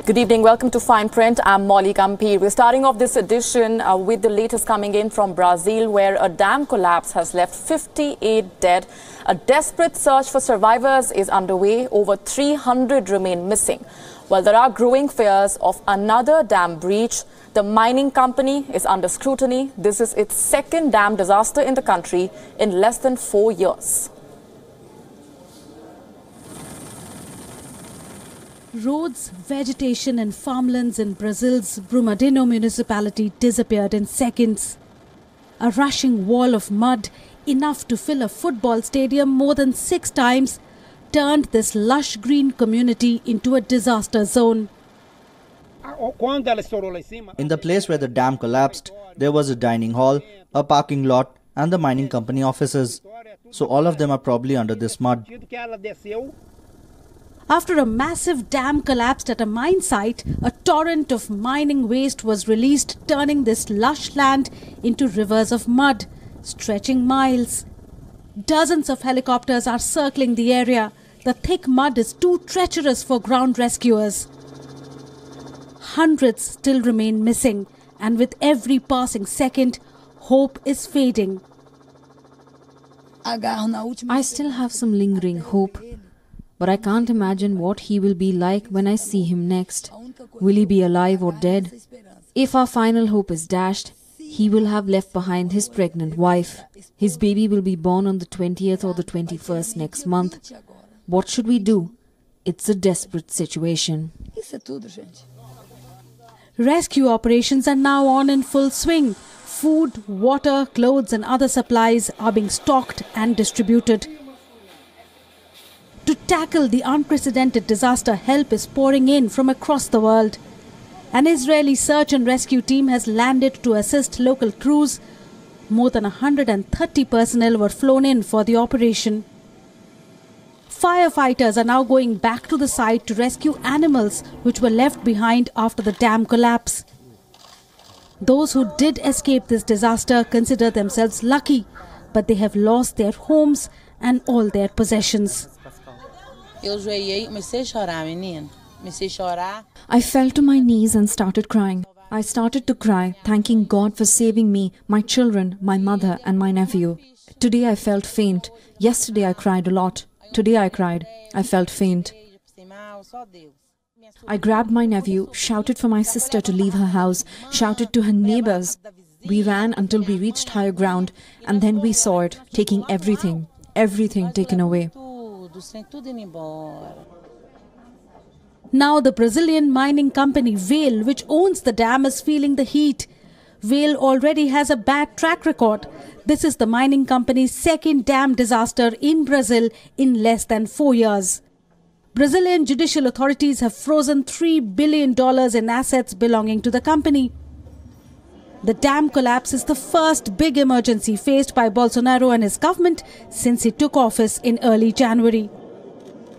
Good evening. Welcome to Fineprint. I'm Molly Gampir. We're starting off this edition with the latest coming in from Brazil, where a dam collapse has left 58 dead. A desperate search for survivors is underway. Over 300 remain missing. While there are growing fears of another dam breach, the mining company is under scrutiny. This is its second dam disaster in the country in less than 4 years. Roads, vegetation and farmlands in Brazil's Brumadinho municipality disappeared in seconds. A rushing wall of mud, enough to fill a football stadium more than 6 times, turned this lush green community into a disaster zone. In the place where the dam collapsed, there was a dining hall, a parking lot and the mining company offices. So all of them are probably under this mud. After a massive dam collapsed at a mine site, a torrent of mining waste was released, turning this lush land into rivers of mud, stretching miles. Dozens of helicopters are circling the area. The thick mud is too treacherous for ground rescuers. Hundreds still remain missing, and with every passing second, hope is fading. I still have some lingering hope. But I can't imagine what he will be like when I see him next. Will he be alive or dead? If our final hope is dashed, he will have left behind his pregnant wife. His baby will be born on the 20th or the 21st next month. What should we do? It's a desperate situation. Rescue operations are now on in full swing. Food, water, clothes and other supplies are being stocked and distributed. To tackle the unprecedented disaster, help is pouring in from across the world. An Israeli search and rescue team has landed to assist local crews. More than 130 personnel were flown in for the operation. Firefighters are now going back to the site to rescue animals which were left behind after the dam collapse. Those who did escape this disaster consider themselves lucky, but they have lost their homes and all their possessions. I fell to my knees and started crying. I started to cry, thanking God for saving me, my children, my mother and my nephew. Today I felt faint. Yesterday I cried a lot. Today I cried. I felt faint. I grabbed my nephew, shouted for my sister to leave her house, shouted to her neighbors. We ran until we reached higher ground, and then we saw it, taking everything taken away. Now the Brazilian mining company WION, which owns the dam, is feeling the heat. WION already has a bad track record. This is the mining company's second dam disaster in Brazil in less than 4 years. Brazilian judicial authorities have frozen $3 billion in assets belonging to the company. The dam collapse is the first big emergency faced by Bolsonaro and his government since he took office in early January.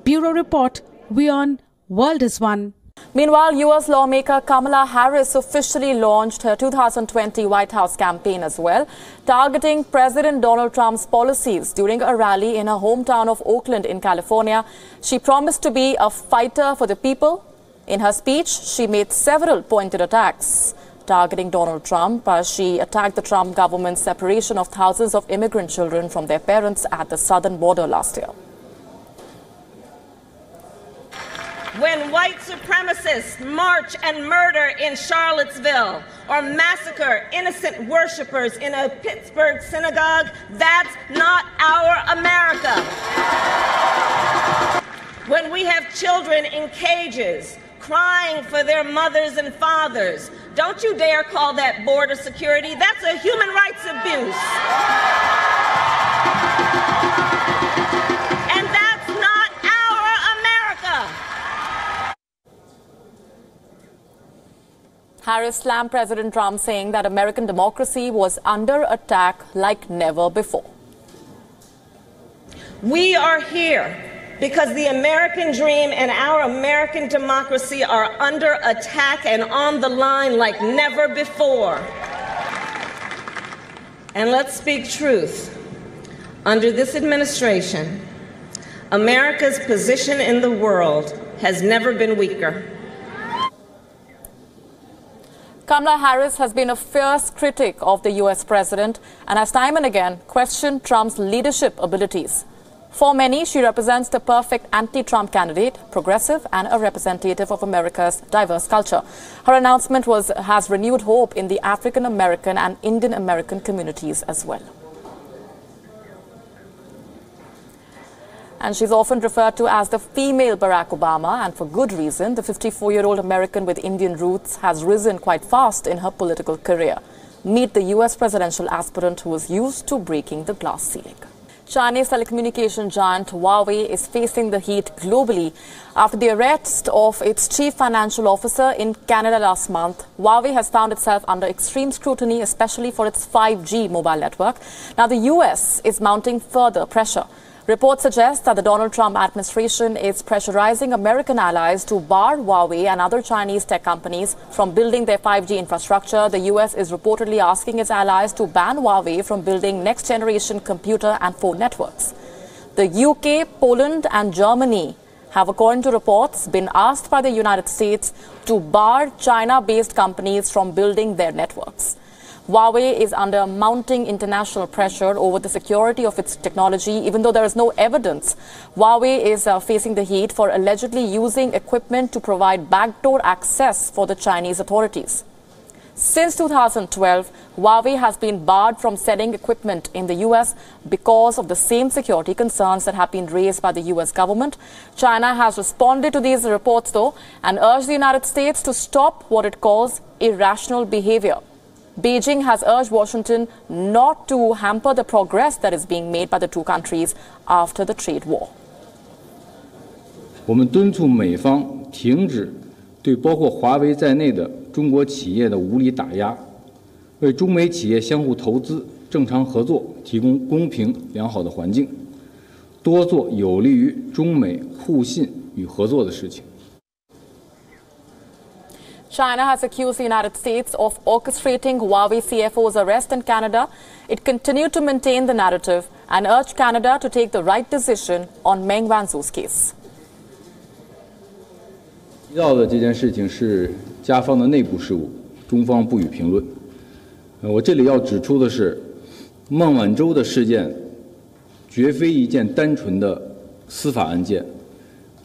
Bureau Report, WION, World is One. Meanwhile, U.S. lawmaker Kamala Harris officially launched her 2020 White House campaign as well, targeting President Donald Trump's policies during a rally in her hometown of Oakland in California. She promised to be a fighter for the people. In her speech, she made several pointed attacks targeting Donald Trump as she attacked the Trump government's separation of thousands of immigrant children from their parents at the southern border last year. When white supremacists march and murder in Charlottesville or massacre innocent worshipers in a Pittsburgh synagogue, that's not our America. When we have children in cages crying for their mothers and fathers, don't you dare call that border security. That's a human rights abuse. And that's not our America. Harris slammed President Trump, saying that American democracy was under attack like never before. We are here because the American dream and our American democracy are under attack and on the line like never before. And let's speak truth. Under this administration, America's position in the world has never been weaker. Kamala Harris has been a fierce critic of the US president and has time and again questioned Trump's leadership abilities. For many, she represents the perfect anti-Trump candidate, progressive and a representative of America's diverse culture. Her announcement has renewed hope in the African American and Indian American communities as well. And she's often referred to as the female Barack Obama, and for good reason. The 54-year-old American with Indian roots has risen quite fast in her political career. Meet the US presidential aspirant who is used to breaking the glass ceiling. Chinese telecommunication giant Huawei is facing the heat globally after the arrest of its chief financial officer in Canada last month. Huawei has found itself under extreme scrutiny, especially for its 5G mobile network. Now, the US is mounting further pressure. Reports suggest that the Donald Trump administration is pressurizing American allies to bar Huawei and other Chinese tech companies from building their 5G infrastructure. The US is reportedly asking its allies to ban Huawei from building next-generation computer and phone networks. The UK, Poland and Germany have, according to reports, been asked by the United States to bar China-based companies from building their networks. Huawei is under mounting international pressure over the security of its technology. Even though there is no evidence, Huawei is facing the heat for allegedly using equipment to provide backdoor access for the Chinese authorities. Since 2012, Huawei has been barred from selling equipment in the US because of the same security concerns that have been raised by the US government. China has responded to these reports, though, and urged the United States to stop what it calls irrational behavior. Beijing has urged Washington not to hamper the progress that is being made by the two countries after the trade war. 我们敦促美方停止对包括华为在内的中国企业的无理打压，为中美企业相互投资、正常合作提供公平良好的环境，多做有利于中美互信与合作的事情。 China has accused the United States of orchestrating Huawei CFO's arrest in Canada. It continued to maintain the narrative and urged Canada to take the right decision on Meng Wanzhou's case. 提到的这件事情是加方的内部事务，中方不予评论。我这里要指出的是，孟晚舟的事件绝非一件单纯的司法案件，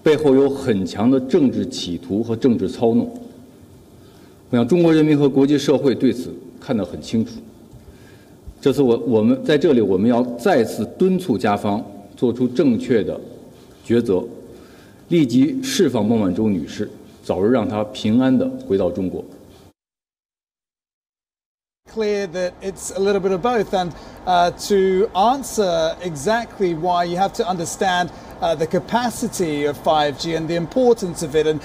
背后有很强的政治企图和政治操弄。 我想，中国人民和国际社会对此看得很清楚。这次我们在这里，我们要再次敦促加方做出正确的抉择，立即释放孟晚舟女士，早日让她平安地回到中国。 Clear that it's a little bit of both, and to answer exactly why, you have to understand the capacity of 5G and the importance of it, and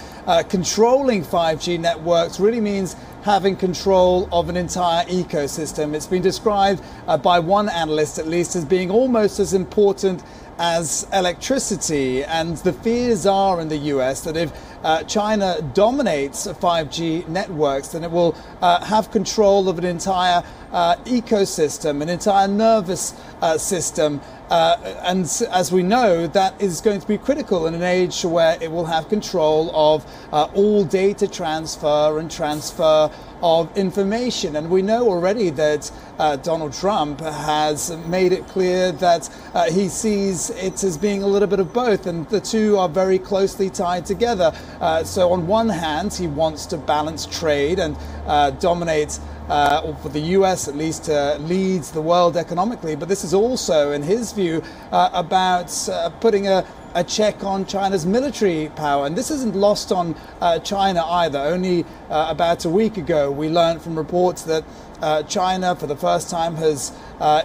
controlling 5G networks really means having control of an entire ecosystem. It's been described by one analyst at least as being almost as important as electricity, and the fears are in the US that if China dominates 5G networks, then it will have control of an entire ecosystem, an entire nervous system. And as we know, that is going to be critical in an age where it will have control of all data transfer and transfer of information. And we know already that Donald Trump has made it clear that he sees it as being a little bit of both, and the two are very closely tied together. So on one hand, he wants to balance trade and dominate, or for the US at least, leads the world economically. But this is also, in his view, about putting a check on China's military power. And this isn't lost on China either. Only about a week ago, we learned from reports that China, for the first time, has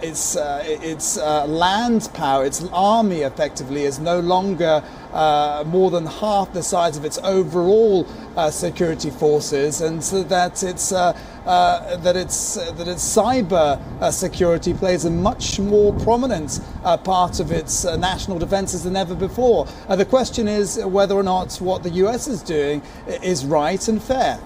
its land power, its army, effectively, is no longer more than half the size of its overall security forces, and so that its cyber security plays a much more prominent part of its national defences than ever before. The question is whether or not what the US is doing is right and fair.